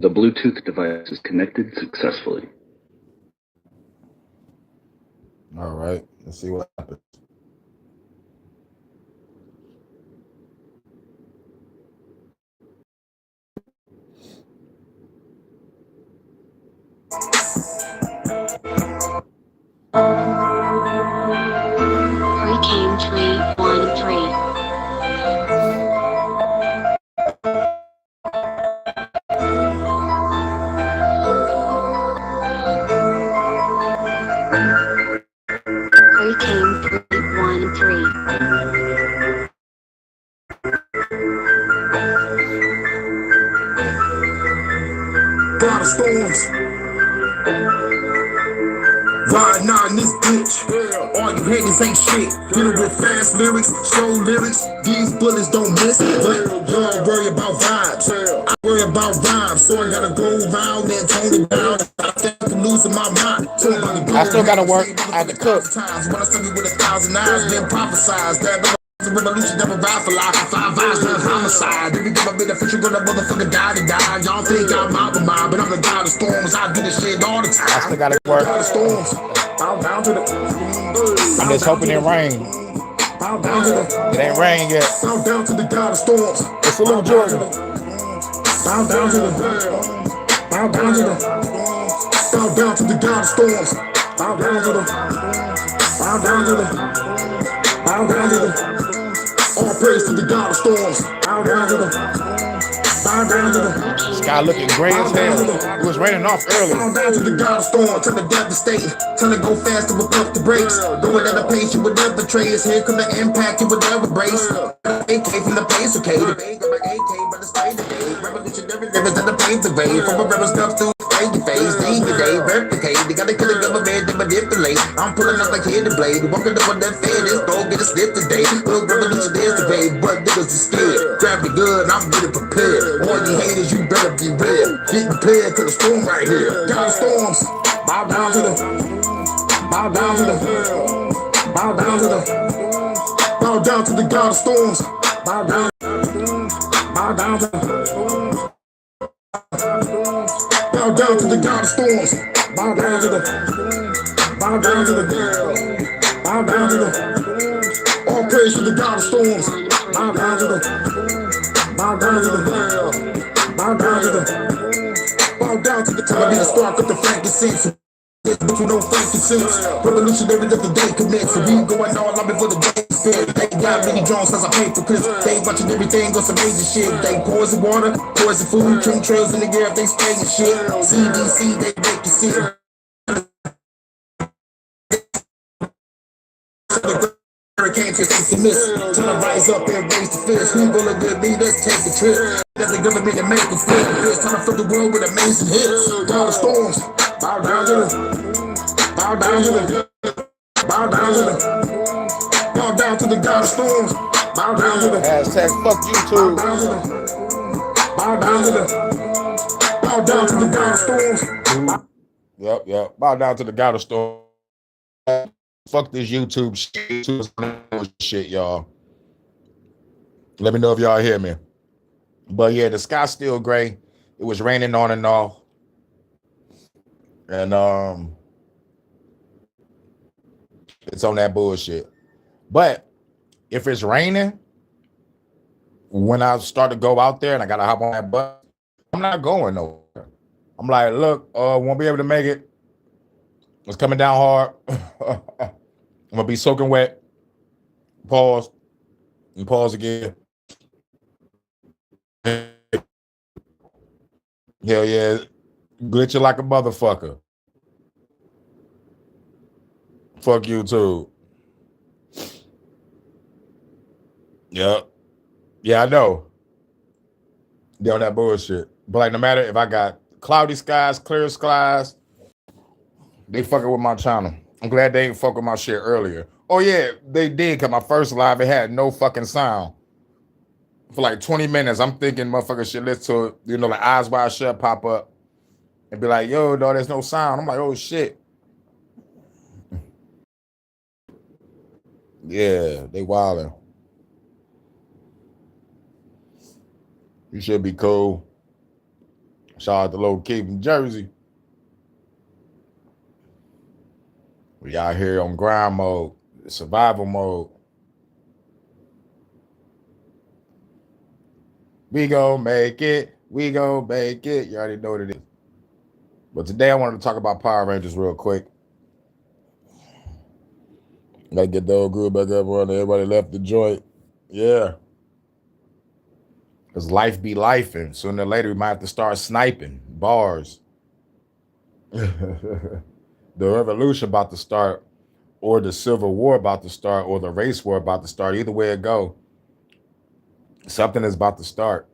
The Bluetooth device is connected successfully. All right, let's see what happens. Hurricane 313. Hurricane 313. God of storms. Riding on this bitch. All you haters ain't shit. Dealing with fast lyrics, slow lyrics. These bullets don't miss. But y'all worry about vibes. I worry about rhymes. So I gotta go around and tone it down. I think I'm losing my mind. I still gotta work. I had to cook. When I study with 1,000 eyes, then prophesize that the revolution never ride for life. 5 eyes, one homicide. Every time I been a fisher, gonna motherfucker die to die. Y'all think I'm out of mind, but I'm the god of storms. I do this shit all the time. I still gotta work. God of storms. Bow down to the. I'm just hoping it rain. Bow down to the. It ain't rain yet. Bow down to the god of storms. It's a little Jordan. Bow down to the. Bow down to the. Bow down to the god of storms. Bow down to the. Bow down to the. Bow down to the. All praise to the god of storms. Bow down to the. Bow down to the. Sky looking gray as hell. It was raining off early. Bow down to the god of storms. Tell the devastating. Tell it go faster with up the brakes. Going at a pace you would never trace. Here come the impact you would never brace. AK from the pace, okay. The bang of my AK, but it's straight today. Revolutionary lyrics and the paint the way. From a rebel stuff to your face, day to day, replicate. They gotta kill the government to manipulate. I'm pulling up like hidden blade. Walking up on that fan, this dog get a slip today. Little revolution is the way, but niggas are scared. Grab the gun, I'm getting prepared. All you haters, you better be red. Get prepared to the storm right here. God of storms, bow down to the. Bow down to the. Bow down to the. Bow down to the god of storms. Bow down. Bow down to the. Bow down to the god of storms. Bow down to the. Bow down to the. Bow down to the. All praise to the god of storms. Bow down to the. Bow down to the. Bow down to the. Bow down to the. Tell me to start with the frankincense. But you don't frankincense. Revolutionary of the day commits. So we going all out before the day spit. They got many drones cause I pay for Chris. They watching everything on some major shit. They poison water, poison food, chemtrails in the air if they spraying shit. CDC, they make you sick. Hurricane to miss. Till I rise up and raise the fish. Who gonna get me? Let's take a trip. That's the government to make a flip. It's time to fill the world with amazing hits. God of storms. Bow down to the. Bow down to the. Bow down to the. Bow down to the god of storms. Bow down to the. Hashtag fuck YouTube. Bow down to the. Bow down to the god of storms. Yep. Bow down to the god of storms. Fuck this YouTube shit, y'all. Let me know if y'all hear me. But yeah, the sky's still gray. It was raining on and off. And it's on that bullshit. But if it's raining, when I start to go out there and I gotta hop on that bus, I'm not going nowhere. I'm like, look, won't be able to make it. It's coming down hard. I'm gonna be soaking wet. Pause. And pause again. Hell yeah. Glitching like a motherfucker. Fuck you too. Yep. Yeah, I know. They're on that bullshit. But like no matter if I got cloudy skies, clear skies, they fucking with my channel. I'm glad they ain't fuck with my shit earlier. Oh yeah, they did, cause my first live, it had no fucking sound. For like 20 minutes, I'm thinking motherfucker shit listen to it, you know, like eyes wide shut pop up and be like, yo, dog, there's no sound. I'm like, oh shit. Yeah, they wildin'. You should be cool. Shout out to Low Key from Jersey. We out here on grind mode, survival mode. We gon' make it. We gon' make it. You already know what it is. But today I wanted to talk about Power Rangers real quick. Gotta get the old groove back up on everybody left the joint. Yeah. Because life be life, and sooner or later we might have to start sniping bars. The revolution about to start, or the civil war about to start, or the race war about to start. Either way it go, something is about to start.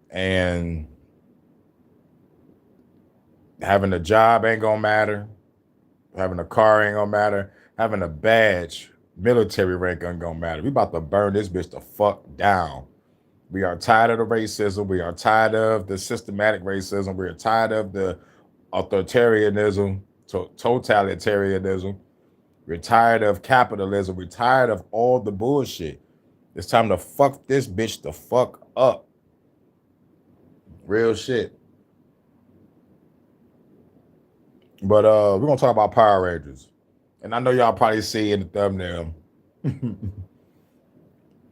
And having a job ain't gonna matter. Having a car ain't gonna matter. Having a badge, military rank ain't gonna matter. We about to burn this bitch the fuck down. We are tired of the racism. We are tired of the systematic racism. We are tired of the authoritarianism, totalitarianism. We're tired of capitalism. We're tired of all the bullshit. It's time to fuck this bitch the fuck up. Real shit. But we're gonna talk about Power Rangers. And I know y'all probably see in the thumbnail.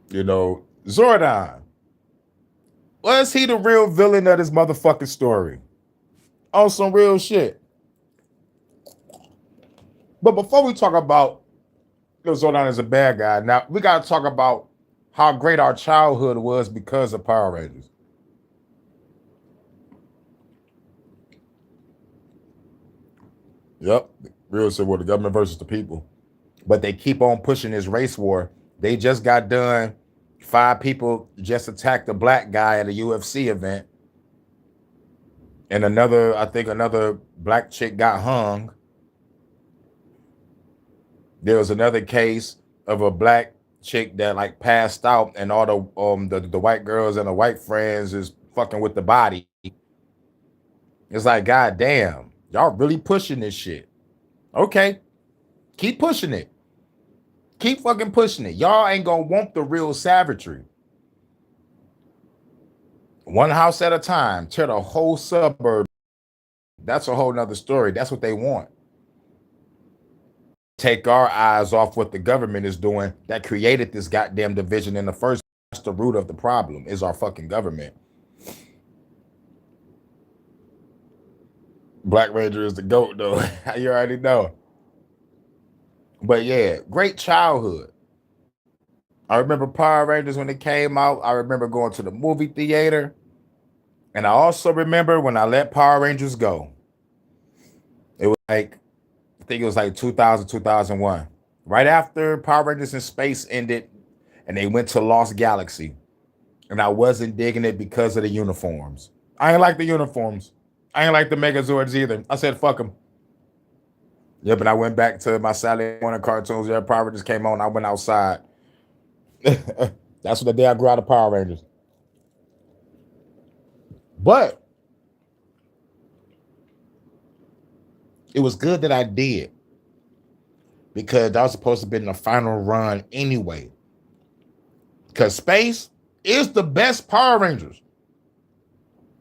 You know, Zordon. Was he the real villain of this motherfucking story? On some real shit. But before we talk about Zordon is a bad guy, now we gotta talk about how great our childhood was because of Power Rangers. Yep, real civil war, the government versus the people. But they keep on pushing this race war. They just got done. 5 people just attacked a black guy at a UFC event. And another black chick got hung. There was another case of a black chick that like passed out, and all the white girls and the white friends is fucking with the body. It's like, God damn, y'all really pushing this shit. Okay, keep pushing it. Keep fucking pushing it. Y'all ain't gonna want the real savagery. One house at a time, tear the whole suburb. That's a whole nother story. That's what they want. Take our eyes off what the government is doing that created this goddamn division in the first place. That's the root of the problem, is our fucking government. Black Ranger is the GOAT, though. You already know. But yeah, great childhood. I remember Power Rangers when it came out. I remember going to the movie theater. And I also remember when I let Power Rangers go. It was like, I think it was like 2000, 2001. Right after Power Rangers in Space ended and they went to Lost Galaxy. And I wasn't digging it because of the uniforms. I ain't like the uniforms. I ain't like the Megazords either. I said, fuck them. Yep, and I went back to my Saturday morning cartoons. Yeah, Power Rangers came on. I went outside. That's the day I grew out of Power Rangers. But it was good that I did, because that was supposed to be in the final run anyway. Because Space is the best Power Rangers.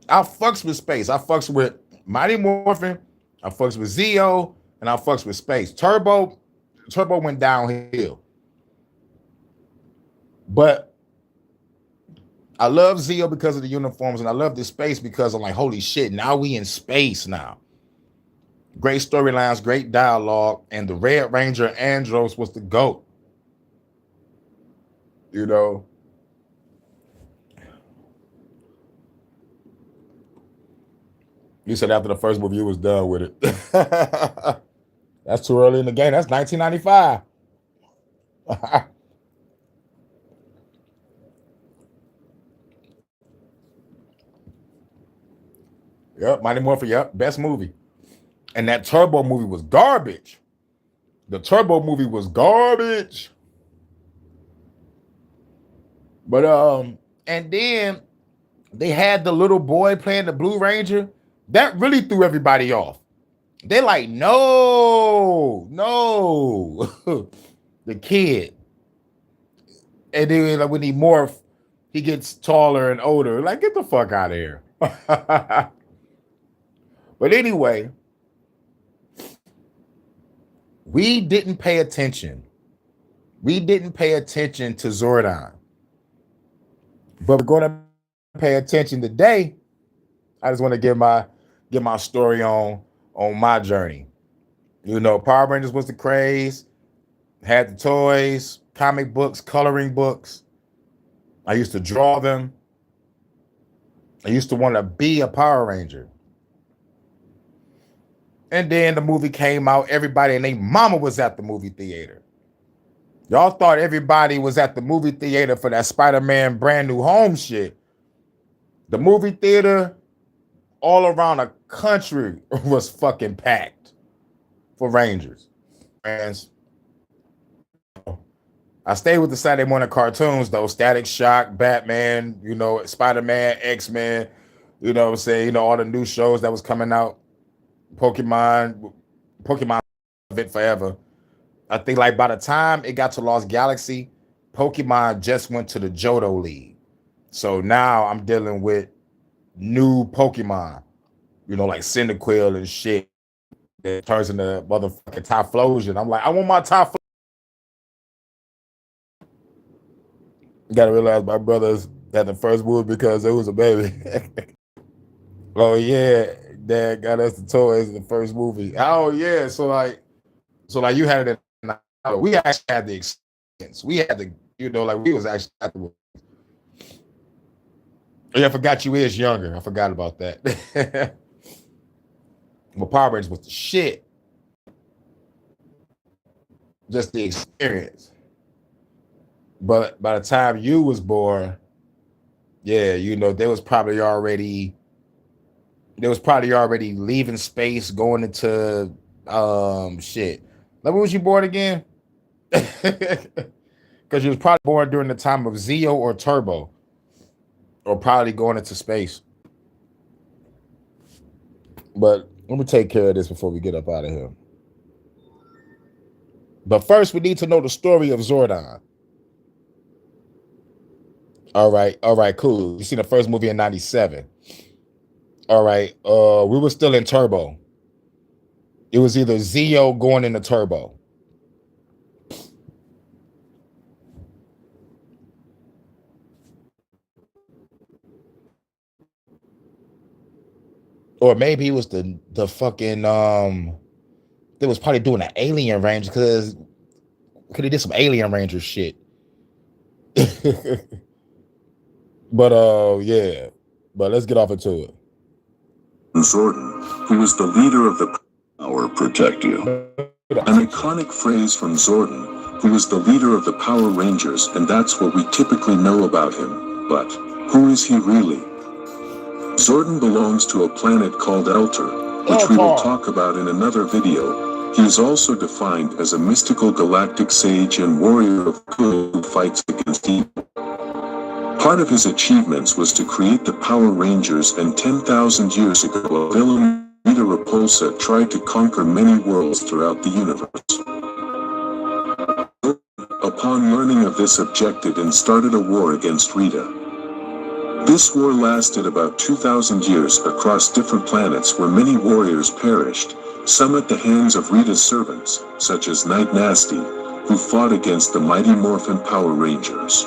I fucks with Space. I fucks with Mighty Morphin. I fucks with Zeo. And I fucks with Space. Turbo went downhill. But I love Zeo because of the uniforms, and I love this Space because I'm like, holy shit, now we in space now. Great storylines, great dialogue, and the Red Ranger Andros was the GOAT. You know? You said after the first movie you was done with it. That's too early in the game. That's 1995. Yep, Mighty Morphin, yep, best movie. And that Turbo movie was garbage. The Turbo movie was garbage. But and then they had the little boy playing the Blue Ranger. That really threw everybody off. They're like, no. The kid. And then like, when he morph, he gets taller and older. Like, get the fuck out of here. But anyway, we didn't pay attention. We didn't pay attention to Zordon. But we're going to pay attention today. I just want to give my story on my journey. You know, Power Rangers was the craze. Had the toys, comic books, coloring books. I used to draw them. I used to want to be a Power Ranger. And then the movie came out. Everybody and their mama was at the movie theater. Y'all thought everybody was at the movie theater for that Spider-Man Brand New Home shit. The movie theater all around the country was fucking packed for Rangers. Friends. I stayed with the Saturday morning cartoons though. Static Shock, Batman, you know, Spider-Man, X-Men, you know what I'm saying? You know, all the new shows that was coming out. Pokemon it forever. I think like by the time it got to Lost Galaxy, Pokemon just went to the Johto League. So now I'm dealing with new Pokemon, you know, like Cyndaquil and shit. It turns into motherfucking Typhlosion. I'm like, I want my Typhlosion. Gotta realize my brothers had the first movie because it was a baby. Oh yeah, Dad got us the toys in the first movie. Oh yeah, so like you had it in, we actually had the experience. We had the, you know, like we was actually at the. Yeah, I forgot you is younger. I forgot about that. But Power Rangers was the shit. Just the experience. But by the time you was born, yeah, you know, they was probably already leaving space, going into shit. Like, when was you born again? Because you was probably born during the time of Zeo or Turbo, or probably going into space. But let me take care of this before we get up out of here. But first, we need to know the story of Zordon. All right, cool. You seen the first movie in 97. All right, we were still in Turbo. It was either Zeo going into Turbo. Or maybe it was the fucking they was probably doing an Alien Ranger because he did some Alien Ranger shit. But yeah. But let's get off into it. Zordon, who was the leader of the Power Protect You. An iconic phrase from Zordon, who was the leader of the Power Rangers, and that's what we typically know about him. But who is he really? Zordon belongs to a planet called Elter, which we will talk about in another video. He is also defined as a mystical galactic sage and warrior of good who fights against evil. Part of his achievements was to create the Power Rangers, and 10,000 years ago a villain, Rita Repulsa, tried to conquer many worlds throughout the universe. Upon learning of this, objected and started a war against Rita. This war lasted about 2,000 years across different planets where many warriors perished, some at the hands of Rita's servants, such as Night Nasty, who fought against the Mighty Morphin Power Rangers.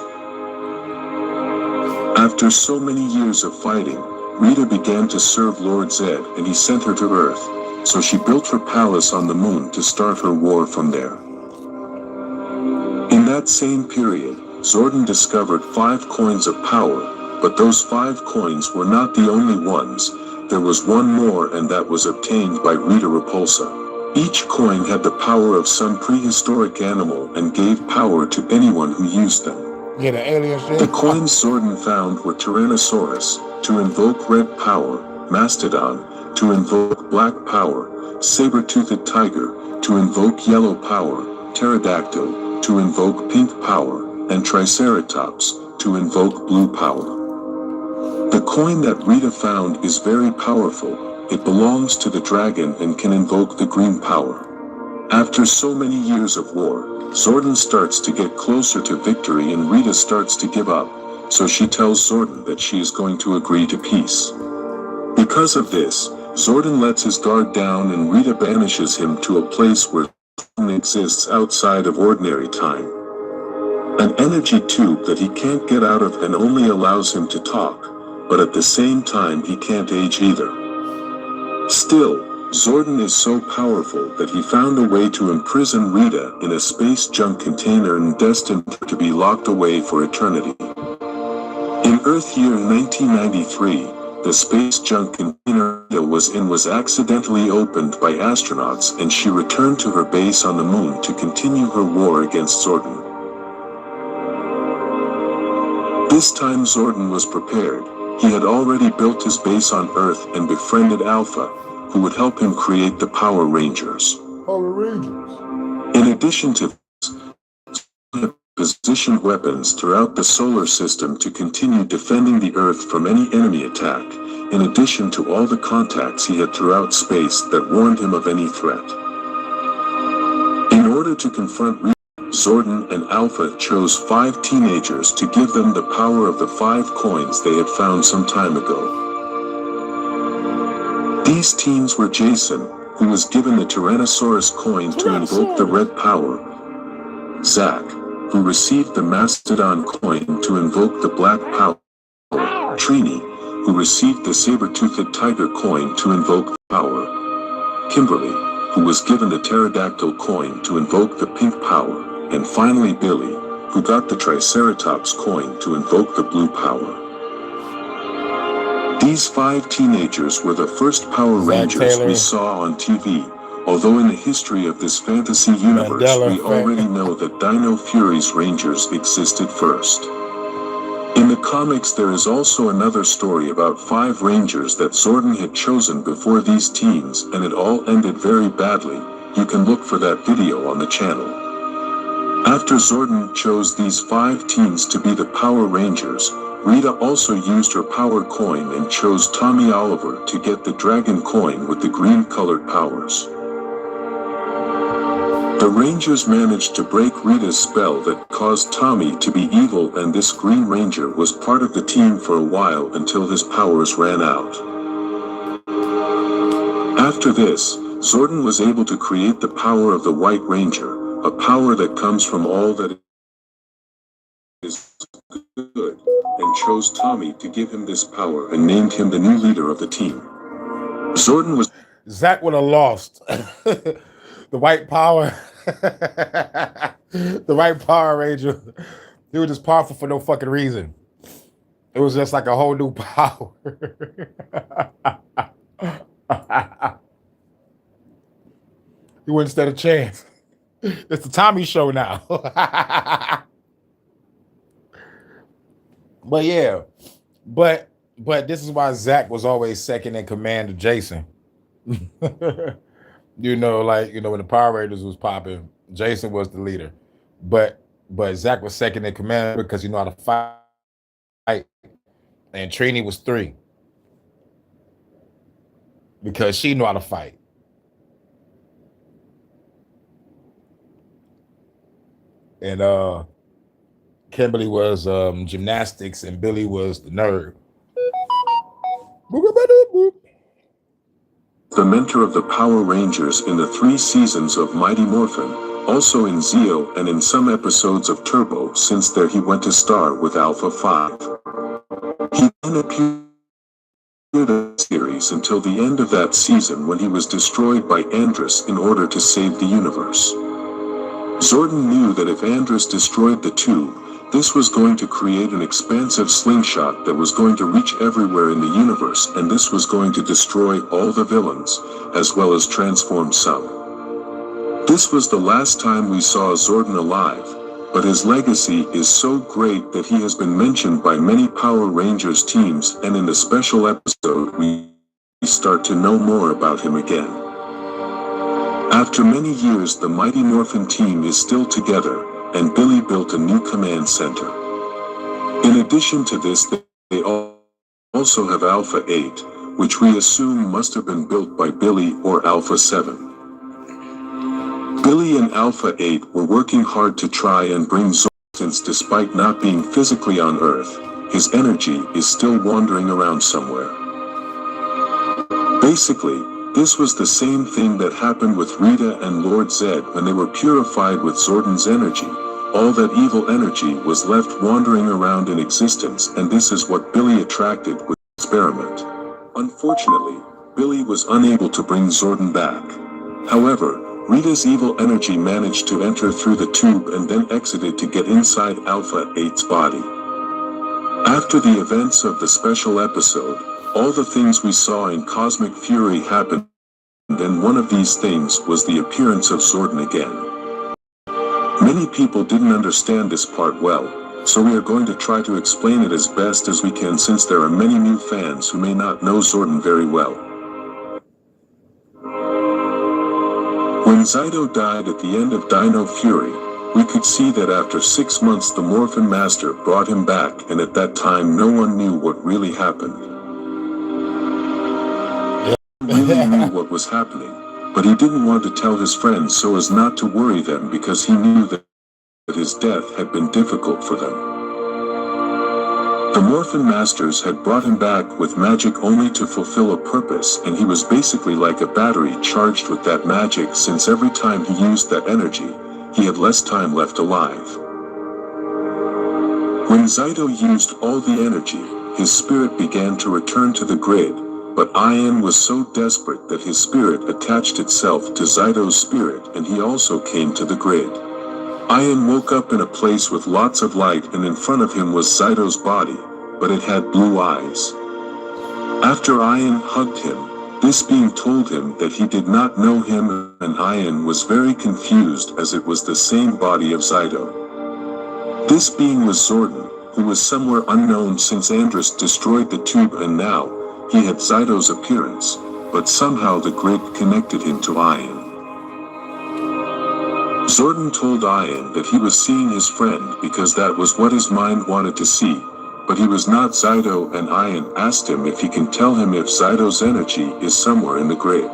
After so many years of fighting, Rita began to serve Lord Zed, and he sent her to Earth, so she built her palace on the moon to start her war from there. In that same period, Zordon discovered 5 coins of power, but those 5 coins were not the only ones. There was one more, and that was obtained by Rita Repulsa. Each coin had the power of some prehistoric animal and gave power to anyone who used them. Yeah, the alien shit. The coins Zordon found were Tyrannosaurus, to invoke red power, Mastodon, to invoke black power, Saber-toothed tiger, to invoke yellow power, Pterodactyl, to invoke pink power, and Triceratops, to invoke blue power. The coin that Rita found is very powerful. It belongs to the dragon and can invoke the green power. After so many years of war, Zordon starts to get closer to victory and Rita starts to give up, so she tells Zordon that she is going to agree to peace. Because of this, Zordon lets his guard down and Rita banishes him to a place where Zordon exists outside of ordinary time. An energy tube that he can't get out of and only allows him to talk, but at the same time he can't age either. Still, Zordon is so powerful that he found a way to imprison Rita in a space junk container and destined her to be locked away for eternity. In Earth year 1993, the space junk container Rita was in was accidentally opened by astronauts and she returned to her base on the moon to continue her war against Zordon. This time Zordon was prepared. He had already built his base on Earth and befriended Alpha, who would help him create the Power Rangers. Power Rangers. In addition to this, he had positioned weapons throughout the solar system to continue defending the Earth from any enemy attack, in addition to all the contacts he had throughout space that warned him of any threat. In order to confront Rita, Zordon and Alpha chose 5 teenagers to give them the power of the 5 coins they had found some time ago. These teens were Jason, who was given the Tyrannosaurus coin to invoke the red power, Zack, who received the Mastodon coin to invoke the black power, Trini, who received the saber-toothed tiger coin to invoke the power, Kimberly, who was given the pterodactyl coin to invoke the pink power, and finally Billy, who got the Triceratops coin to invoke the blue power. These 5 teenagers were the first Power Rangers we saw on TV, although in the history of this fantasy universe we already know that Dino Fury's Rangers existed first. In the comics there is also another story about 5 Rangers that Zordon had chosen before these teens and it all ended very badly. You can look for that video on the channel. After Zordon chose these 5 teens to be the Power Rangers, Rita also used her power coin and chose Tommy Oliver to get the dragon coin with the green-colored powers. The Rangers managed to break Rita's spell that caused Tommy to be evil, and this Green Ranger was part of the team for a while until his powers ran out. After this, Zordon was able to create the power of the White Ranger, a power that comes from all that is good, and chose Tommy to give him this power and named him the new leader of the team. Zordon was... Zack would have lost. The white power. The white Power Ranger. He was just powerful for no fucking reason. It was just like a whole new power. He wouldn't stand a chance. It's the Tommy show now. But yeah, but this is why Zack was always second in command to Jason. You know, like, you know, when the Power Rangers was popping, Jason was the leader. But Zack was second in command because he knew how to fight. And Trini was 3. Because she knew how to fight. And Kimberly was gymnastics and Billy was the nerd. The mentor of the Power Rangers in the 3 seasons of Mighty Morphin, also in Zeo and in some episodes of Turbo, since there he went to star with Alpha 5. He then appeared in the series until the end of that season when he was destroyed by Andrus in order to save the universe. Zordon knew that if Andrus destroyed the tube, this was going to create an expansive slingshot that was going to reach everywhere in the universe, and this was going to destroy all the villains, as well as transform some. This was the last time we saw Zordon alive, but his legacy is so great that he has been mentioned by many Power Rangers teams, and in the special episode we start to know more about him again. After many years, the Mighty Morphin team is still together, and Billy built a new command center. In addition to this, they also have Alpha 8, which we assume must have been built by Billy or Alpha 7. Billy and Alpha 8 were working hard to try and bring Zordon. Despite not being physically on Earth, his energy is still wandering around somewhere. Basically, this was the same thing that happened with Rita and Lord Zed when they were purified with Zordon's energy. All that evil energy was left wandering around in existence, and this is what Billy attracted with the experiment. Unfortunately, Billy was unable to bring Zordon back. However, Rita's evil energy managed to enter through the tube and then exited to get inside Alpha 8's body. After the events of the special episode, all the things we saw in Cosmic Fury happened, and one of these things was the appearance of Zordon again. Many people didn't understand this part well, so we are going to try to explain it as best as we can since there are many new fans who may not know Zordon very well. When Zydo died at the end of Dino Fury, we could see that after 6 months the Morphin Master brought him back, and at that time no one knew what really happened. Really knew what was happening, but he didn't want to tell his friends so as not to worry them because he knew that his death had been difficult for them. The Morphin Masters had brought him back with magic only to fulfill a purpose, and he was basically like a battery charged with that magic, since every time he used that energy, he had less time left alive. When Zydo used all the energy, his spirit began to return to the grid, but Ian was so desperate that his spirit attached itself to Zydo's spirit, and he also came to the grid. Ian woke up in a place with lots of light, and in front of him was Zydo's body, but it had blue eyes. After Ian hugged him, this being told him that he did not know him, and Ian was very confused as it was the same body of Zydo. This being was Zordon, who was somewhere unknown since Andrus destroyed the tube, and now he had Zydo's appearance, but somehow the grid connected him to Ian. Zordon told Ian that he was seeing his friend because that was what his mind wanted to see, but he was not Zydo, and Ian asked him if he can tell him if Zydo's energy is somewhere in the grid.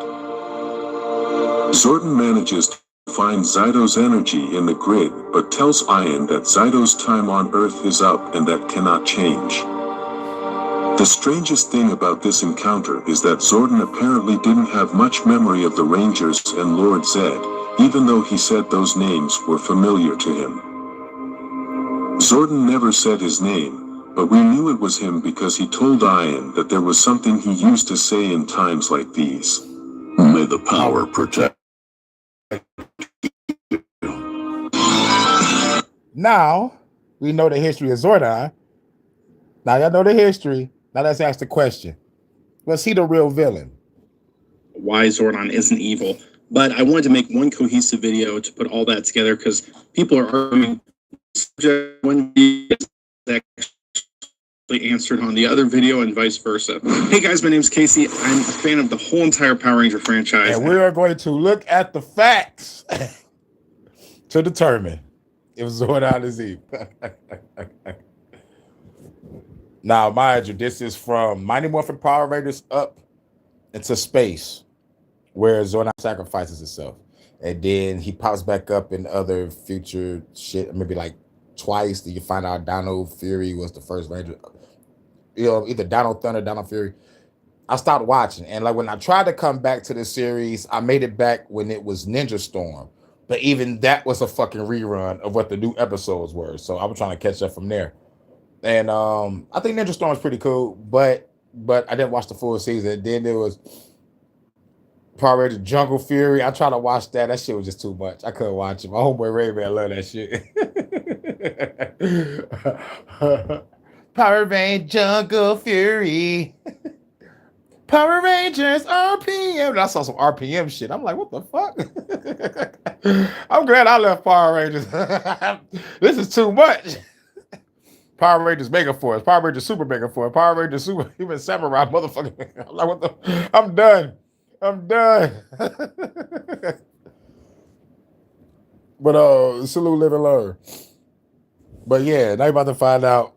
Zordon manages to find Zydo's energy in the grid, but tells Ian that Zydo's time on Earth is up and that cannot change. The strangest thing about this encounter is that Zordon apparently didn't have much memory of the Rangers and Lord Zed, even though he said those names were familiar to him. Zordon never said his name, but we knew it was him because he told Ian that there was something he used to say in times like these. May the power protect. Now, we know the history of Zordon. Now y'all know the history. Now let's ask the question. Was he the real villain? Why Zordon isn't evil. But I wanted to make one cohesive video to put all that together because people are arguing one is actually answered on the other video and vice versa. Hey guys, my name's Casey. I'm a fan of the whole entire Power Ranger franchise. And we are going to look at the facts to determine if Zordon is evil. Now, mind you, this is from Mighty Morphin Power Rangers up into space, where Zordon sacrifices himself. And then he pops back up in other future shit, maybe like twice. Then you find out Dino Fury was the first Ranger. You know, either Dino Thunder, Dino Fury. I stopped watching. And like when I tried to come back to the series, I made it back when it was Ninja Storm. But even that was a fucking rerun of what the new episodes were. So I was trying to catch up from there. And I think Ninja Storm is pretty cool, but I didn't watch the full season. Then there was Power Ranger Jungle Fury. I tried to watch that. That shit was just too much. I couldn't watch it. My homeboy Ray Man loved that shit. Power Ranger Jungle Fury. Power Rangers RPM. And I saw some RPM shit. I'm like, what the fuck? I'm glad I left Power Rangers. This is too much. Power Rangers Mega Force, Power Rangers Super Mega Force, Power Rangers Super Human Samurai, motherfucker. I'm like, what the? I'm done. But salute, live and learn. But yeah, now you're about to find out,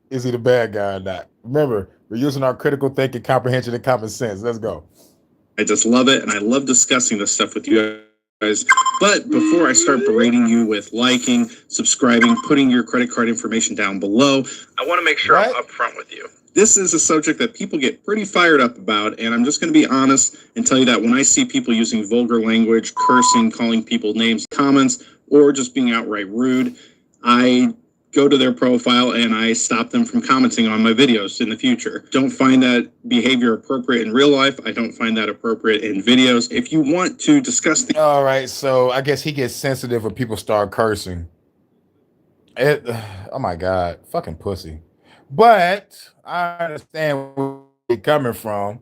is he the bad guy or not? Remember, we're using our critical thinking, comprehension, and common sense. Let's go. I just love it, and I love discussing this stuff with you guys. But before I start berating you with liking, subscribing, putting your credit card information down below, I want to make sure I'm upfront with you. This is a subject that people get pretty fired up about, and I'm just going to be honest and tell you that when I see people using vulgar language, cursing, calling people names, comments, or just being outright rude, I go to their profile and I stop them from commenting on my videos in the future. Don't find that behavior appropriate in real life. I don't find that appropriate in videos. If you want to discuss the— All right, so I guess he gets sensitive when people start cursing. Oh my God, fucking pussy. But I understand where you're coming from.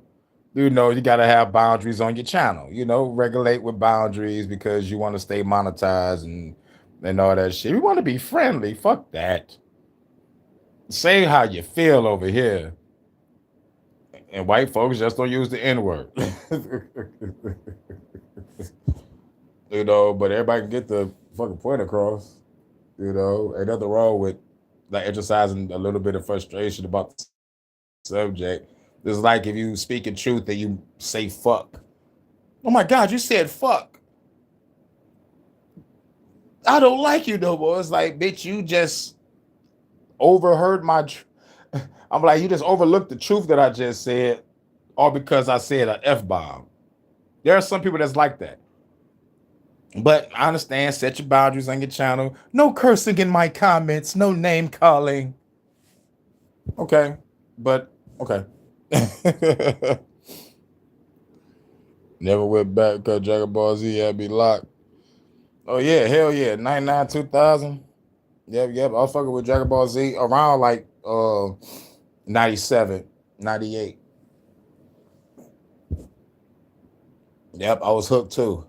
You know, you got to have boundaries on your channel. You know, regulate with boundaries because you want to stay monetized and all that shit. We want to be friendly. Fuck that. Say how you feel over here. And white folks just don't use the N-word. You know, but everybody can get the fucking point across. You know, ain't nothing wrong with like exercising a little bit of frustration about the subject. It's like if you speak in truth and you say fuck. Oh my God, you said fuck. I don't like you no more. It's like, bitch, you just overheard my I'm like, you just overlooked the truth that I just said, all because I said an F-bomb. There are some people that's like that. But I understand, set your boundaries on your channel. No cursing in my comments, no name calling. Okay, but okay. Never went back because Dragon Ball Z had me locked. Oh yeah, hell yeah, 99, 2000. Yep, I was fucking with Dragon Ball Z around like 97, 98. Yep, I was hooked too.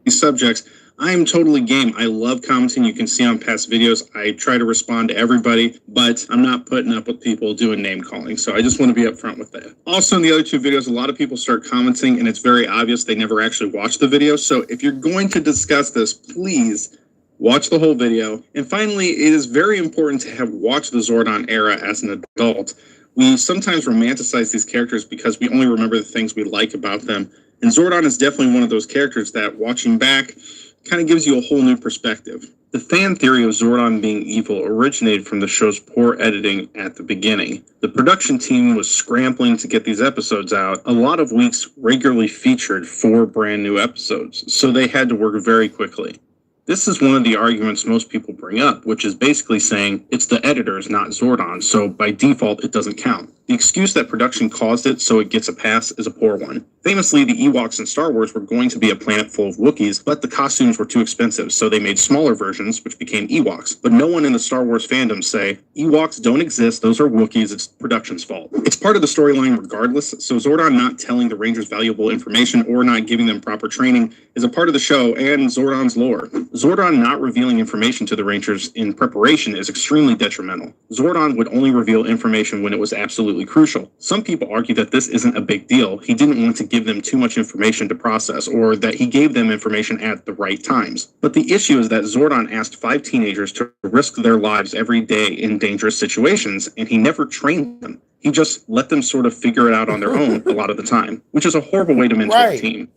these subjects, I am totally game. I love commenting. You can see on past videos, I try to respond to everybody, but I'm not putting up with people doing name calling. So I just want to be upfront with that. Also, in the other two videos, a lot of people start commenting and it's very obvious they never actually watched the video. So if you're going to discuss this, please watch the whole video. And finally, it is very important to have watched the Zordon era as an adult. We sometimes romanticize these characters because we only remember the things we like about them. And Zordon is definitely one of those characters that, watching back, kind of gives you a whole new perspective. The fan theory of Zordon being evil originated from the show's poor editing at the beginning. The production team was scrambling to get these episodes out. A lot of weeks regularly featured 4 brand new episodes, so they had to work very quickly. This is one of the arguments most people bring up, which is basically saying it's the editors, not Zordon, so by default it doesn't count. The excuse that production caused it so it gets a pass is a poor one. Famously, the Ewoks in Star Wars were going to be a planet full of Wookiees, but the costumes were too expensive, so they made smaller versions, which became Ewoks. But no one in the Star Wars fandom say, Ewoks don't exist, those are Wookiees, it's production's fault. It's part of the storyline regardless, so Zordon not telling the Rangers valuable information or not giving them proper training is a part of the show and Zordon's lore. Zordon not revealing information to the Rangers in preparation is extremely detrimental. Zordon would only reveal information when it was absolutely crucial. Some people argue that this isn't a big deal. He didn't want to give them too much information to process, or that he gave them information at the right times. But the issue is that Zordon asked 5 teenagers to risk their lives every day in dangerous situations, and he never trained them. He just let them sort of figure it out on their own a lot of the time, which is a horrible way to mentor a team.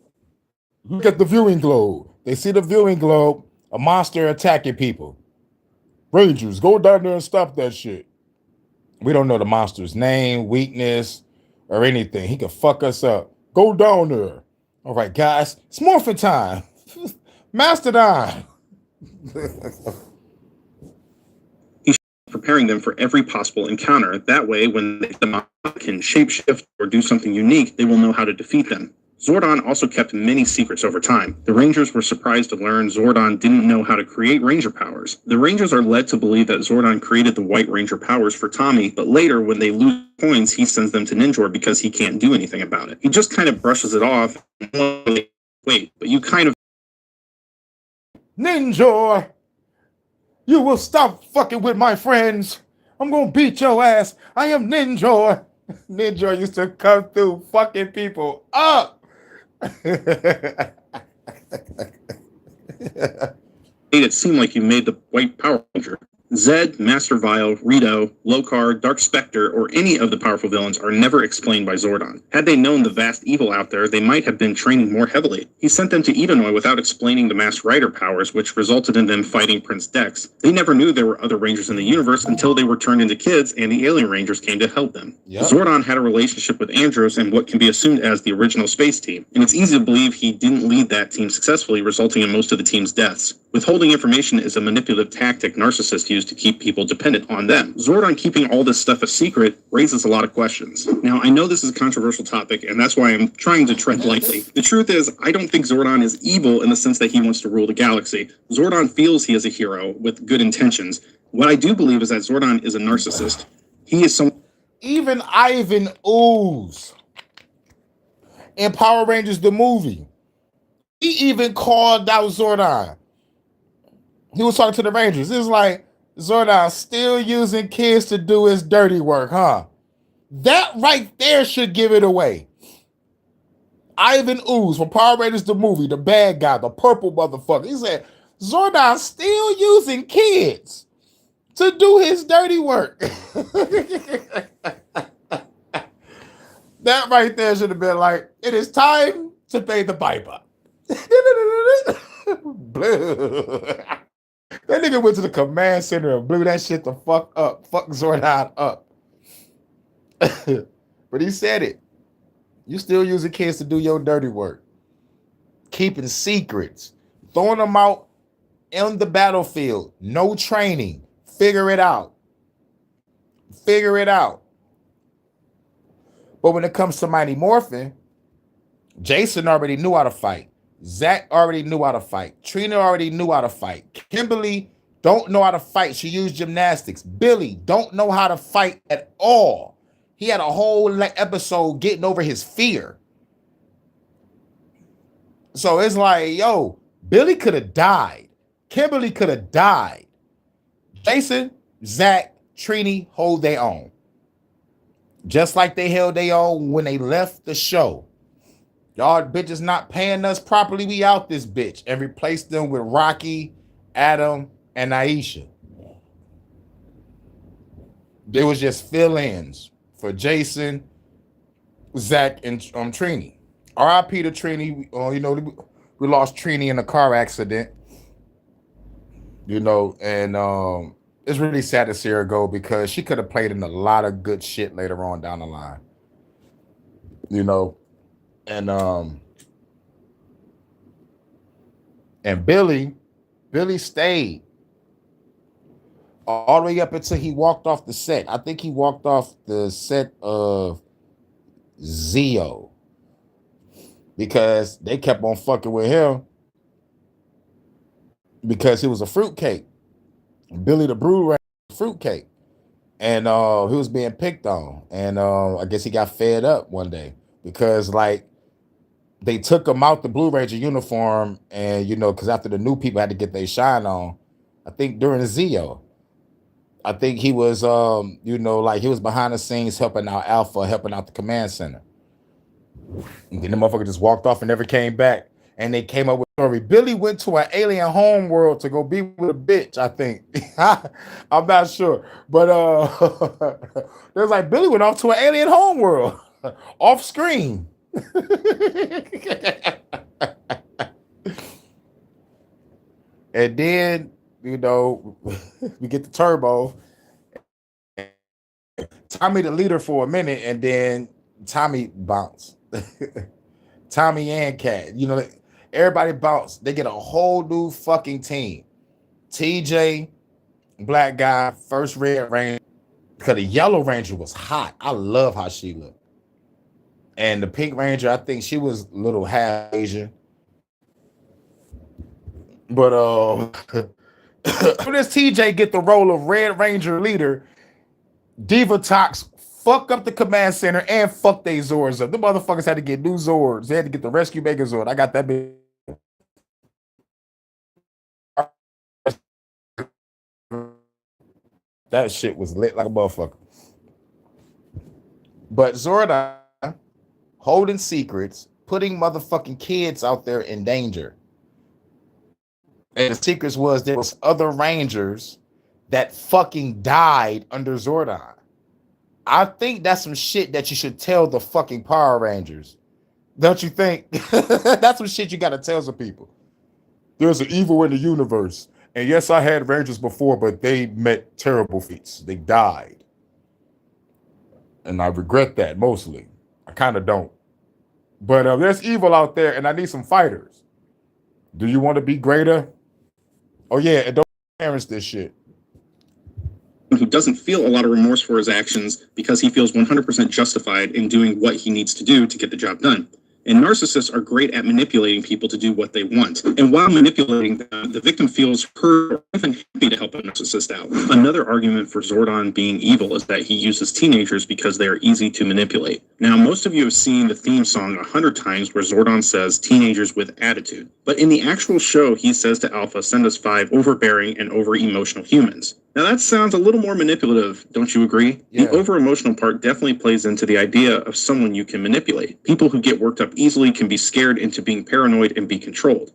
Look at the viewing globe. They see the viewing globe, a monster attacking people. Rangers, go down there and stop that shit. We don't know the monster's name, weakness, or anything. He could fuck us up. Go down there. All right, guys, it's morphin' time. Mastodon. He's preparing them for every possible encounter. That way, when they can shapeshift or do something unique, they will know how to defeat them. Zordon also kept many secrets over time. The Rangers were surprised to learn Zordon didn't know how to create Ranger powers. The Rangers are led to believe that Zordon created the White Ranger powers for Tommy, but later, when they lose coins, he sends them to Ninjor because he can't do anything about it. He just kind of brushes it off. Wait, but you kind of... Ninjor! You will stop fucking with my friends. I'm gonna beat your ass. I am Ninjor. Ninjor used to come through fucking people up. made it seem like you made the White Power Ranger. Zed, Master Vile, Rito, Lokar, Dark Spectre, or any of the powerful villains are never explained by Zordon. Had they known the vast evil out there, they might have been training more heavily. He sent them to Edenoi without explaining the Masked Rider powers, which resulted in them fighting Prince Dex. They never knew there were other Rangers in the universe until they were turned into kids and the alien Rangers came to help them. Yep. Zordon had a relationship with Andros and what can be assumed as the original space team, and it's easy to believe he didn't lead that team successfully, resulting in most of the team's deaths. Withholding information is a manipulative tactic narcissists use to keep people dependent on them. Zordon keeping all this stuff a secret raises a lot of questions. Now, I know this is a controversial topic, and that's why I'm trying to tread lightly. The truth is, I don't think Zordon is evil in the sense that he wants to rule the galaxy. Zordon feels he is a hero with good intentions. What I do believe is that Zordon is a narcissist. He is some... Even Ivan Ooze in Power Rangers the movie, he even called out Zordon. He was talking to the Rangers. It was like, Zordon still using kids to do his dirty work, huh? That right there should give it away. Ivan Ooze from Power Rangers the movie, the bad guy, the purple motherfucker. He said, Zordon still using kids to do his dirty work. That right there should have been like, it is time to pay the piper. That nigga went to the command center and blew that shit the fuck up. Fuck Zordon up. But he said it. You still using kids to do your dirty work. Keeping secrets. Throwing them out on the battlefield. No training. Figure it out. Figure it out. But when it comes to Mighty Morphin, Jason already knew how to fight. Zach already knew how to fight. Trina already knew how to fight. Kimberly don't know how to fight. She used gymnastics. Billy don't know how to fight at all. He had a whole episode getting over his fear. So it's like, yo, Billy could have died. Kimberly could have died. Jason, Zach, Trini hold their own. Just like they held their own when they left the show. Y'all bitches not paying us properly. We out this bitch. And replaced them with Rocky, Adam, and Aisha. They was just fill-ins for Jason, Zach, and Trini. R.I.P. to Trini. You know, we lost Trini in a car accident. You know, and it's really sad to see her go because she could have played in a lot of good shit later on down the line. You know. And Billy stayed all the way up until he walked off the set. I think he walked off the set of Zeo because they kept on fucking with him because he was a fruitcake. Billy the Brood ran fruitcake, and he was being picked on, and I guess he got fed up one day because like. They took him out the Blue Ranger uniform, and you know, because after the new people had to get their shine on, I think during the Zeo, I think he was, you know, like he was behind the scenes helping out Alpha, helping out the command center. And then the motherfucker just walked off and never came back. And they came up with a story. Billy went to an alien home world to go be with a bitch, I think. I'm not sure, but it was like Billy went off to an alien home world off screen. And then, you know, we get the Turbo. Tommy the leader for a minute, and then Tommy bounced. Tommy and Cat, you know, everybody bounced. They get a whole new fucking team. TJ, black guy, first Red Ranger, because the Yellow Ranger was hot. I love how she looked. And the Pink Ranger, I think she was a little half Asian. But this TJ get the role of Red Ranger leader, Diva Tox fuck up the command center and fuck they Zords up. The motherfuckers had to get new Zords. They had to get the Rescue Mega Zord. I got that big. That shit was lit like a motherfucker. But Zordon holding secrets, putting motherfucking kids out there in danger. And the secrets was there was other Rangers that fucking died under Zordon. I think that's some shit that you should tell the fucking Power Rangers. Don't you think? That's some shit you gotta tell some people. There's an evil in the universe. And yes, I had Rangers before, but they met terrible fates. They died. And I regret that mostly. I kind of don't. But there's evil out there, and I need some fighters. Do you want to be greater? Oh, yeah, and don't parents this shit. Who doesn't feel a lot of remorse for his actions because he feels 100% justified in doing what he needs to do to get the job done. And narcissists are great at manipulating people to do what they want. And while manipulating them, the victim feels hurt or even happy to help a narcissist out. Another argument for Zordon being evil is that he uses teenagers because they are easy to manipulate. Now, most of you have seen the theme song 100 times where Zordon says teenagers with attitude. But in the actual show, he says to Alpha, send us 5 overbearing and over-emotional humans. Now that sounds a little more manipulative, don't you agree? Yeah. The over-emotional part definitely plays into the idea of someone you can manipulate. People who get worked up easily can be scared into being paranoid and be controlled.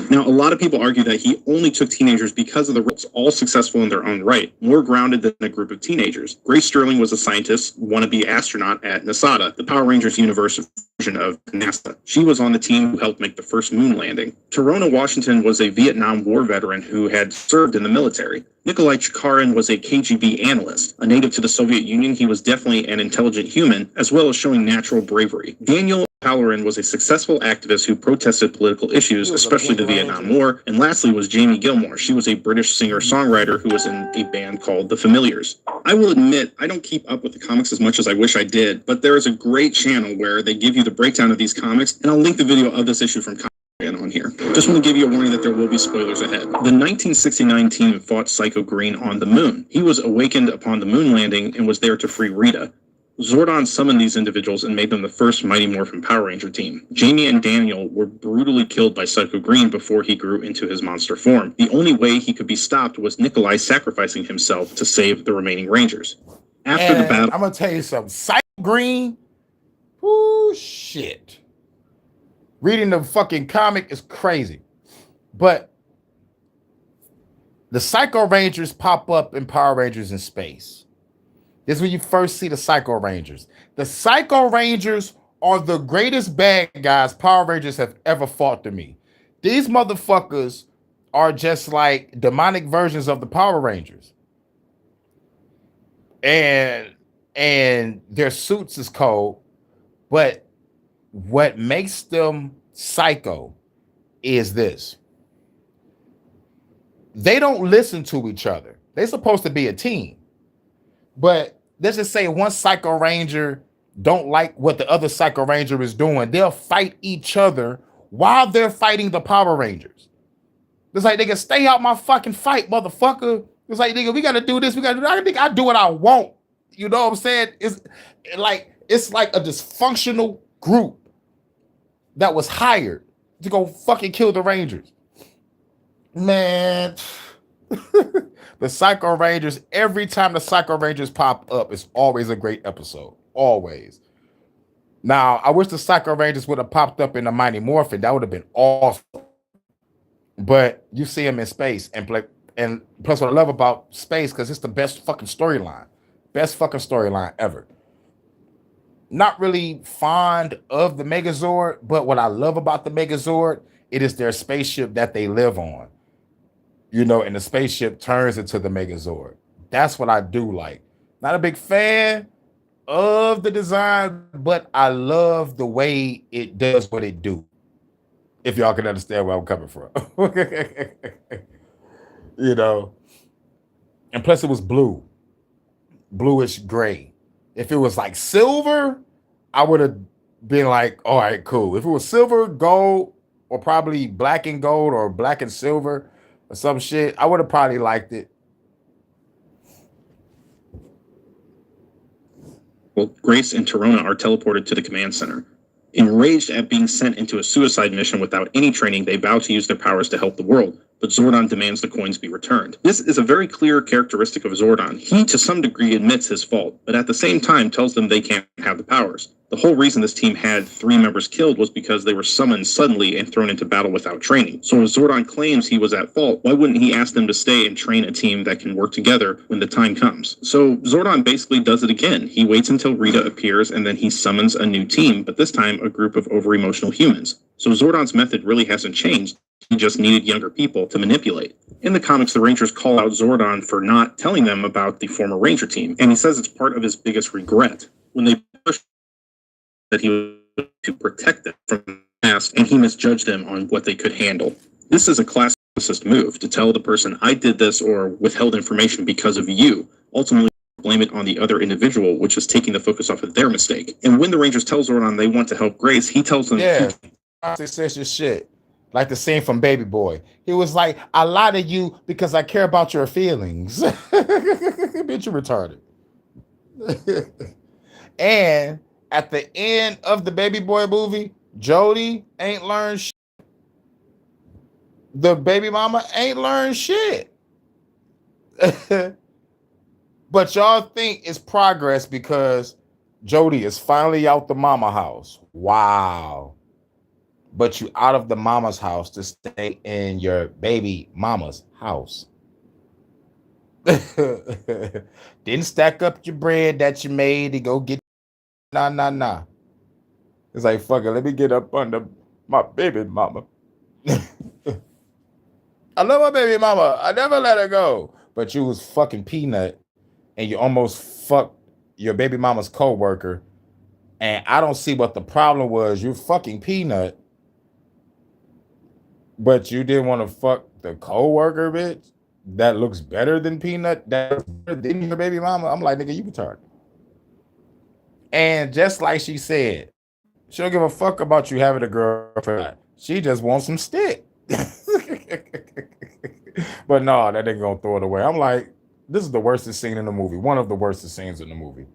Now, a lot of people argue that he only took teenagers because of the roles, all successful in their own right, more grounded than a group of teenagers. Grace Sterling was a scientist, wannabe astronaut at NASA, the Power Rangers universe version of NASA. She was on the team who helped make the first moon landing. Torona Washington was a Vietnam War veteran who had served in the military. Nikolai Chikarin was a KGB analyst. A native to the Soviet Union, he was definitely an intelligent human, as well as showing natural bravery. Daniel Halloran was a successful activist who protested political issues, especially the Vietnam War. And lastly was Jamie Gilmore. She was a British singer-songwriter who was in a band called The Familiars. I will admit, I don't keep up with the comics as much as I wish I did, but there is a great channel where they give you the breakdown of these comics, and I'll link the video of this issue from on here. Just want to give you a warning that there will be spoilers ahead. The 1969 team fought Psycho Green on the moon. He was awakened upon the moon landing and was there to free Rita. Zordon summoned these individuals and made them the first Mighty Morphin Power Ranger team. Jamie and Daniel were brutally killed by Psycho Green before he grew into his monster form. The only way he could be stopped was Nikolai sacrificing himself to save the remaining Rangers. After the battle, I'm gonna tell you something. Psycho Green, whoo, shit. Reading the fucking comic is crazy. But the Psycho Rangers pop up in Power Rangers in Space. This is when you first see the Psycho Rangers. The Psycho Rangers are the greatest bad guys Power Rangers have ever fought to me. These motherfuckers are just like demonic versions of the Power Rangers. And their suits is cold, but what makes them psycho is this. They don't listen to each other. They're supposed to be a team. But let's just say one Psycho Ranger don't like what the other Psycho Ranger is doing. They'll fight each other while they're fighting the Power Rangers. It's like, nigga, stay out my fucking fight, motherfucker. It's like, nigga, we got to do this. We got to do that. I think I do what I want. You know what I'm saying? It's like a dysfunctional group that was hired to go fucking kill the Rangers. Man, the Psycho Rangers, every time the Psycho Rangers pop up, it's always a great episode. Always. Now, I wish the Psycho Rangers would have popped up in the Mighty Morphin. That would have been awesome. But you see them in Space. And plus what I love about Space, because it's the best fucking storyline. Best fucking storyline ever. Not really fond of the Megazord, but what I love about the Megazord, it is their spaceship that they live on. You know, and the spaceship turns into the Megazord. That's what I do like. Not a big fan of the design, but I love the way it does what it do. If y'all can understand where I'm coming from. You know. And plus it was blue. Bluish gray. If it was like silver, I would have been like, all right, cool. If it was silver, gold, or probably black and gold or black and silver or some shit, I would have probably liked it. Well, Grace and Torona are teleported to the command center. Enraged at being sent into a suicide mission without any training, they vow to use their powers to help the world. but Zordon demands the coins be returned. This is a very clear characteristic of Zordon. He, to some degree, admits his fault, but at the same time tells them they can't have the powers. The whole reason this team had 3 members killed was because they were summoned suddenly and thrown into battle without training. So if Zordon claims he was at fault, why wouldn't he ask them to stay and train a team that can work together when the time comes? So Zordon basically does it again. He waits until Rita appears and then he summons a new team, but this time a group of over-emotional humans. So Zordon's method really hasn't changed. He just needed younger people to manipulate. In the comics, the Rangers call out Zordon for not telling them about the former Ranger team, and he says it's part of his biggest regret. When they push that he was to protect them from the past, and he misjudged them on what they could handle. This is a classic move, to tell the person, I did this or withheld information because of you. Ultimately, blame it on the other individual, which is taking the focus off of their mistake. And when the Rangers tell Zordon they want to help Grace, he tells them... Yeah, such shit. Like the scene from Baby Boy. He was like, I lie to you because I care about your feelings. Bitch, you retarded. And at the end of the Baby Boy movie, Jody ain't learned shit. The baby mama ain't learned shit. But y'all think it's progress because Jody is finally out the mama house. Wow. But you out of the mama's house to stay in your baby mama's house. Didn't stack up your bread that you made to go get. Nah. It's like, fuck it, let me get up under my baby mama. I love my baby mama. I never let her go. But you was fucking Peanut and you almost fucked your baby mama's co-worker. And I don't see what the problem was. You're fucking Peanut. But you didn't want to fuck the co-worker, bitch? That looks better than Peanut? That's better than your baby mama? I'm like, nigga, you retarded. And just like she said, she don't give a fuck about you having a girlfriend. She just wants some stick. But no, that nigga gonna throw it away. I'm like, this is the worst scene in the movie. One of the worst scenes in the movie.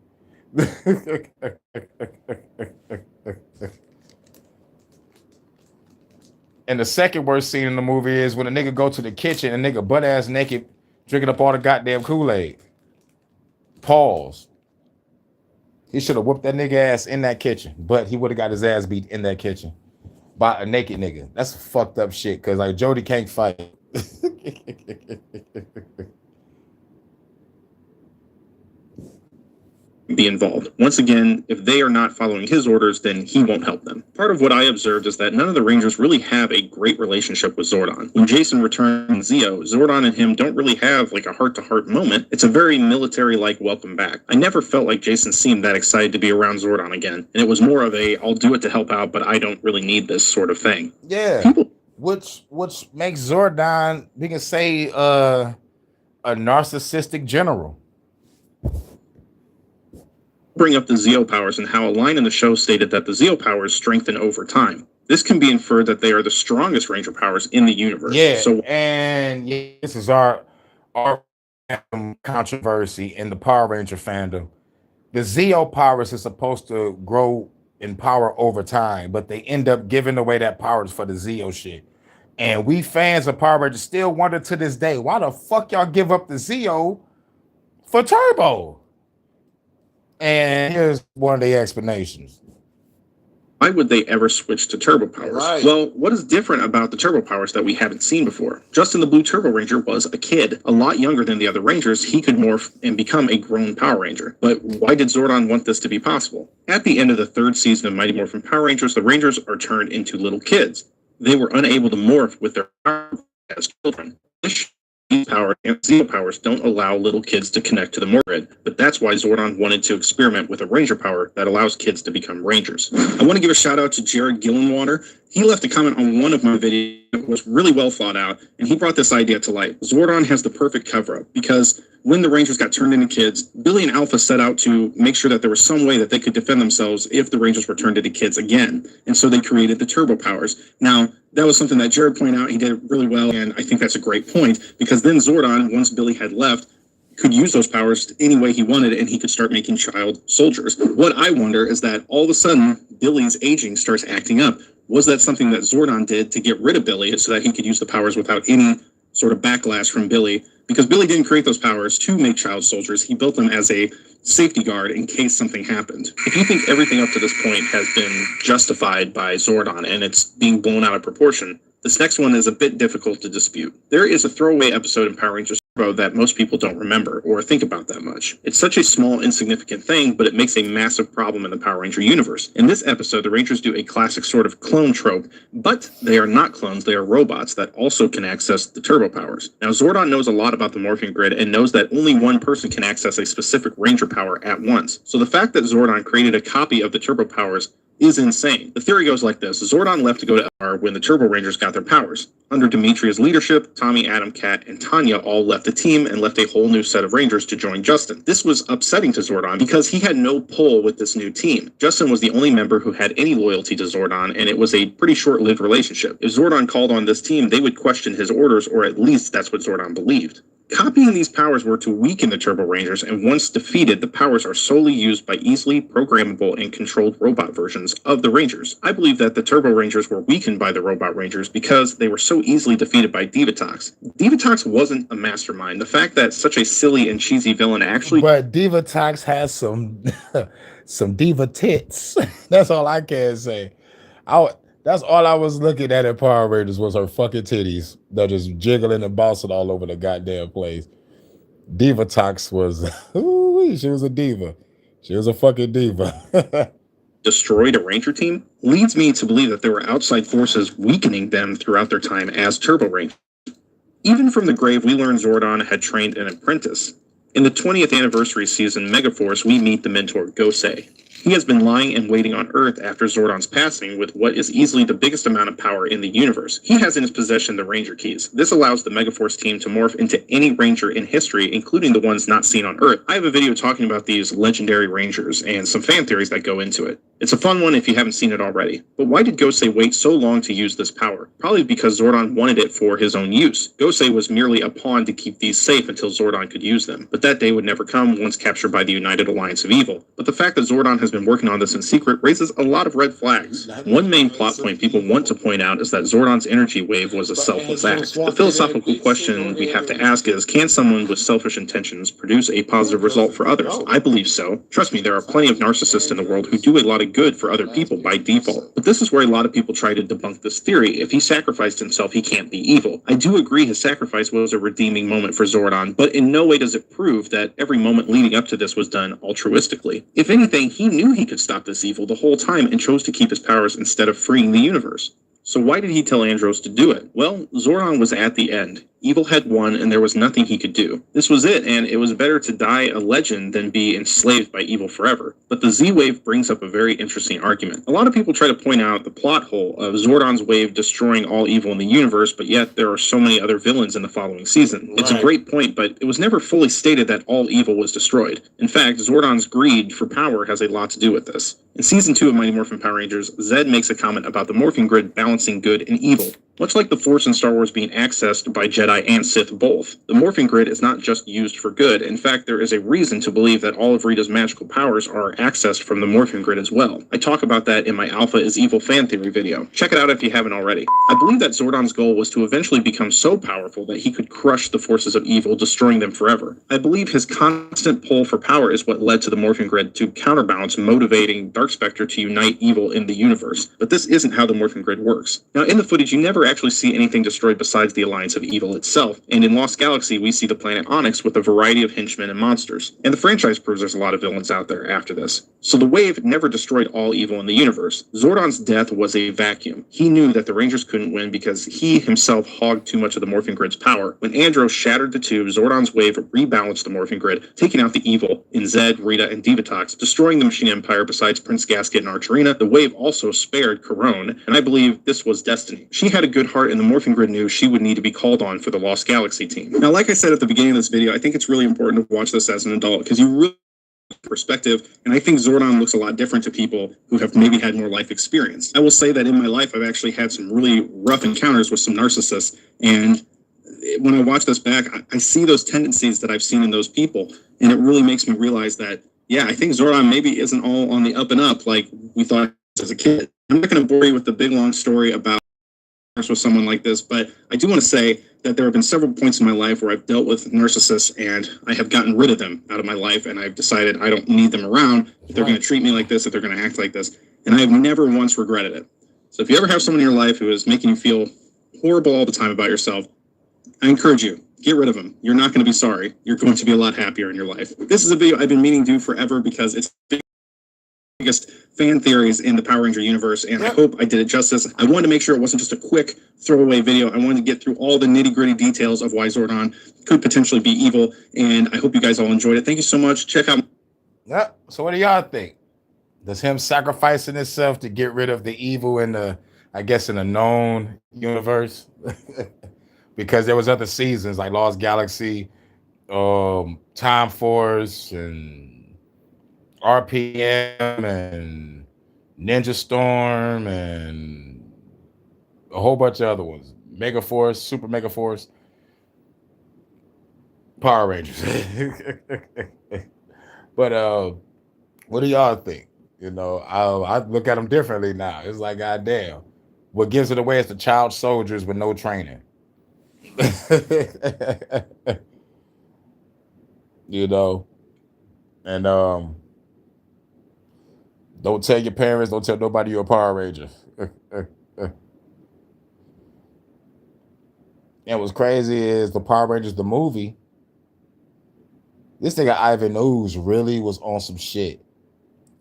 And the second worst scene in the movie is when a nigga go to the kitchen and nigga butt ass naked drinking up all the goddamn Kool-Aid. Pause. He should have whooped that nigga ass in that kitchen, but he would have got his ass beat in that kitchen by a naked nigga. That's fucked up shit because like Jody can't fight. Be involved. Once again, if they are not following his orders, then he won't help them. Part of what I observed is that none of the Rangers really have a great relationship with Zordon. When Jason returns Zeo, Zordon and him don't really have like a heart-to-heart moment. It's a very military-like welcome back. I never felt like Jason seemed that excited to be around Zordon again, and it was more of a, I'll do it to help out, but I don't really need this sort of thing. Yeah, which makes Zordon, we can say, a narcissistic general. Bring up the Zeo powers and how a line in the show stated that the Zeo powers strengthen over time. This can be inferred that they are the strongest Ranger powers in the universe. Yeah, so and this is our controversy in the Power Ranger fandom. The Zeo powers is supposed to grow in power over time, but they end up giving away that powers for the Zeo shit. And we fans of Power Rangers still wonder to this day, why the fuck y'all give up the Zeo for Turbo? And here's one of the explanations. Why would they ever switch to turbo powers? Right. Well, what is different about the turbo powers that we haven't seen before? Justin the Blue Turbo Ranger was a kid, a lot younger than the other Rangers. He could morph and become a grown Power Ranger. But why did Zordon want this to be possible? At the end of the 3rd season of Mighty Morphin Power Rangers, the Rangers are turned into little kids. They were unable to morph with their power as children. Power and Zeo powers don't allow little kids to connect to the morph grid, but that's why Zordon wanted to experiment with a Ranger power that allows kids to become Rangers. I want to give a shout out to Jared Gillenwater. He left a comment on one of my videos that was really well thought out, and he brought this idea to light. Zordon has the perfect cover-up because when the Rangers got turned into kids, Billy and Alpha set out to make sure that there was some way that they could defend themselves if the Rangers were turned into kids again. And so they created the turbo powers. Now, that was something that Jared pointed out. He did it really well, and I think that's a great point because then Zordon, once Billy had left, could use those powers any way he wanted, and he could start making child soldiers. What I wonder is that all of a sudden, Billy's aging starts acting up. Was that something that Zordon did to get rid of Billy so that he could use the powers without any sort of backlash from Billy, because Billy didn't create those powers to make child soldiers. He built them as a safety guard in case something happened. If you think everything up to this point has been justified by Zordon and it's being blown out of proportion, this next one is a bit difficult to dispute. There is a throwaway episode in Power Rangers Turbo that most people don't remember or think about that much. It's such a small, insignificant thing, but it makes a massive problem in the Power Ranger universe. In this episode, the Rangers do a classic sort of clone trope, but they are not clones, they are robots that also can access the turbo powers. Now, Zordon knows a lot about the morphing grid and knows that only one person can access a specific Ranger power at once. So the fact that Zordon created a copy of the turbo powers is insane. The theory goes like this. Zordon left to go to LR when the Turbo Rangers got their powers. Under Demetria's leadership, Tommy, Adam, Kat, and Tanya all left the team and left a whole new set of Rangers to join Justin. This was upsetting to Zordon because he had no pull with this new team. Justin was the only member who had any loyalty to Zordon, and it was a pretty short-lived relationship. If Zordon called on this team, they would question his orders, or at least that's what Zordon believed. Copying these powers were to weaken the Turbo Rangers, and once defeated, the powers are solely used by easily programmable and controlled robot versions of the Rangers. I believe that the Turbo Rangers were weakened by the Robot Rangers because they were so easily defeated by Divatox. Divatox wasn't a mastermind. The fact that such a silly and cheesy villain actually... But Divatox has some some diva tits. That's all I can say. That's all I was looking at Power Rangers was her fucking titties. They're just jiggling and bouncing all over the goddamn place. Divatox was, ooh, she was a diva. She was a fucking diva. destroyed a Ranger team leads me to believe that there were outside forces weakening them throughout their time as Turbo Rangers. Even from the grave, we learned Zordon had trained an apprentice. In the 20th anniversary season Megaforce, we meet the mentor Gosei. He has been lying and waiting on Earth after Zordon's passing with what is easily the biggest amount of power in the universe. He has in his possession the Ranger keys. This allows the Megaforce team to morph into any Ranger in history, including the ones not seen on Earth. I have a video talking about these legendary Rangers and some fan theories that go into it. It's a fun one if you haven't seen it already. But why did Gosei wait so long to use this power? Probably because Zordon wanted it for his own use. Gosei was merely a pawn to keep these safe until Zordon could use them. But that day would never come once captured by the United Alliance of Evil. But the fact that Zordon has been working on this in secret raises a lot of red flags. One main plot point people want to point out is that Zordon's energy wave was a selfless act. The philosophical question we have to ask is, can someone with selfish intentions produce a positive result for others? I believe so. Trust me, there are plenty of narcissists in the world who do a lot of good for other people by default. But this is where a lot of people try to debunk this theory. If he sacrificed himself, he can't be evil. I do agree his sacrifice was a redeeming moment for Zordon, but in no way does it prove that every moment leading up to this was done altruistically. If anything, he knew he could stop this evil the whole time and chose to keep his powers instead of freeing the universe. So why did he tell Andros to do it? Well, Zordon was at the end. Evil had won, and there was nothing he could do. This was it, and it was better to die a legend than be enslaved by evil forever. But the Z-Wave brings up a very interesting argument. A lot of people try to point out the plot hole of Zordon's wave destroying all evil in the universe, but yet there are so many other villains in the following season. Right. It's a great point, but it was never fully stated that all evil was destroyed. In fact, Zordon's greed for power has a lot to do with this. In Season 2 of Mighty Morphin Power Rangers, Zed makes a comment about the morphing grid balancing good and evil. Much like the Force in Star Wars being accessed by Jedi and Sith both, the morphing grid is not just used for good. In fact, there is a reason to believe that all of Rita's magical powers are accessed from the morphing grid as well. I talk about that in my Alpha is Evil fan theory video. Check it out if you haven't already. I believe that Zordon's goal was to eventually become so powerful that he could crush the forces of evil, destroying them forever. I believe his constant pull for power is what led to the morphing grid to counterbalance motivating Dark Spectre to unite evil in the universe. But this isn't how the morphing grid works. Now, in the footage, you never actually see anything destroyed besides the Alliance of Evil itself, and in Lost Galaxy we see the planet Onyx with a variety of henchmen and monsters. And the franchise proves there's a lot of villains out there after this. So the wave never destroyed all evil in the universe. Zordon's death was a vacuum. He knew that the Rangers couldn't win because he himself hogged too much of the morphing grid's power. When Andros shattered the tube, Zordon's wave rebalanced the morphing grid, taking out the evil in Zed, Rita, and Divatox, destroying the Machine Empire besides Prince Gasket and Archerina. The wave also spared Corone, and I believe this was destiny. She had a good heart, and the morphing grid knew she would need to be called on for the Lost Galaxy team. Now, like I said at the beginning of this video, I think it's really important to watch this as an adult because you really perspective, and I think Zordon looks a lot different to people who have maybe had more life experience. I will say that in my life, I've actually had some really rough encounters with some narcissists, and when I watch this back, I see those tendencies that I've seen in those people, and it really makes me realize that, yeah, I think Zordon maybe isn't all on the up and up like we thought as a kid. I'm not going to bore you with the big long story about with someone like this, but I do want to say that there have been several points in my life where I've dealt with narcissists and I have gotten rid of them out of my life, and I've decided I don't need them around if they're going to treat me like this, if they're going to act like this, and I have never once regretted it. So if you ever have someone in your life who is making you feel horrible all the time about yourself, I encourage you, get rid of them. You're not going to be sorry. You're going to be a lot happier in your life. This is a video I've been meaning to do forever because it's biggest fan theories in the Power Ranger universe, and I hope I did it justice. I wanted to make sure it wasn't just a quick throwaway video. I wanted to get through all the nitty-gritty details of why Zordon could potentially be evil, and I hope you guys all enjoyed it. Thank you so much. Check out. Yep. So what do y'all think? Does him sacrificing himself to get rid of the evil in the, I guess, in a known universe? Because there was other seasons like Lost Galaxy, Time Force, and RPM, and Ninja Storm, and a whole bunch of other ones. Mega Force, Super Mega Force, Power Rangers. But what do y'all think? You know, I look at them differently now. It's like, goddamn, what gives it away is the child soldiers with no training. You know, and don't tell your parents, don't tell nobody you're a Power Ranger. And what's crazy is the Power Rangers, the movie, this nigga Ivan Ooze really was on some shit.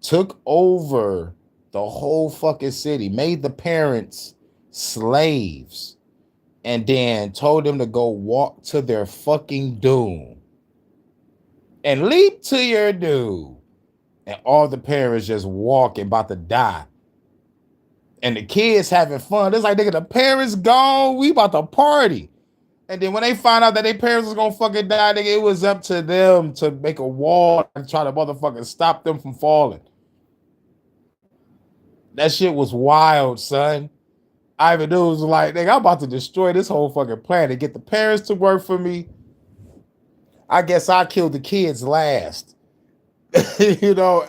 Took over the whole fucking city, made the parents slaves, and then told them to go walk to their fucking doom. And leap to your doom. And all the parents just walking, about to die. And the kids having fun. It's like, nigga, the parents gone, we about to party. And then when they find out that their parents was gonna fucking die, nigga, it was up to them to make a wall and try to motherfucking stop them from falling. That shit was wild, son. Ivan Ooze was like, nigga, I'm about to destroy this whole fucking planet. Get the parents to work for me. I guess I killed the kids last. You know,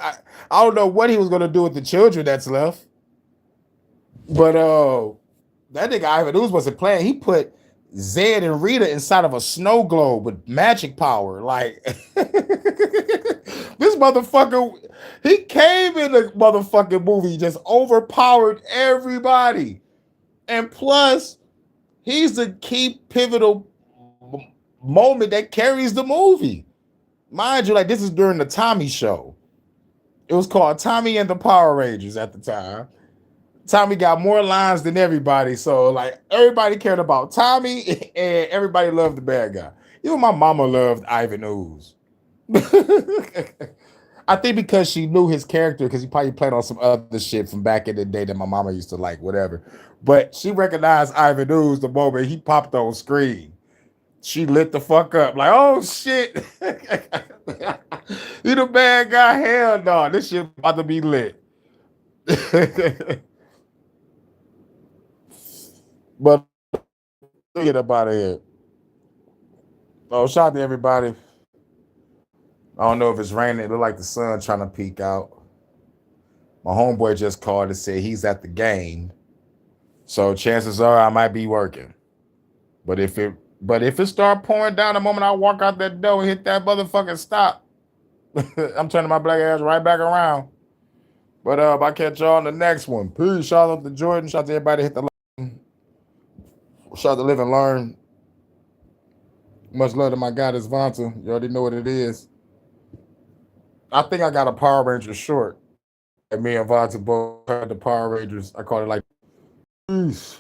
I don't know what he was gonna do with the children that's left. But that nigga Ivan Ooze wasn't playing. He put Zed and Rita inside of a snow globe with magic power. Like this motherfucker, he came in the motherfucking movie, just overpowered everybody. And plus, he's the key pivotal moment that carries the movie. Mind you, like, this is during the Tommy show. It was called Tommy and the Power Rangers at the time. Tommy got more lines than everybody, so like everybody cared about Tommy and everybody loved the bad guy. Even my mama loved Ivan Ooze. I think because she knew his character, because he probably played on some other shit from back in the day that my mama used to like, whatever. But she recognized Ivan Ooze the moment he popped on screen. She lit the fuck up, like, oh shit. You the bad guy? Hell no, this shit about to be lit. But get up out of here. Oh, shout out to everybody. I don't know if it's raining. It look like the sun trying to peek out. My homeboy just called and said he's at the game. So chances are I might be working. But if it start pouring down the moment I walk out that door and hit that motherfucking stop, I'm turning my black ass right back around. But I'll catch y'all on the next one. Peace. Shout out to Jordan. Shout out to everybody hit the line. Shout out to Live and Learn. Much love to my guy, this Vonta. You already know what it is. I think I got a Power Ranger short. And me and Vonta both had the Power Rangers. I call it like, peace.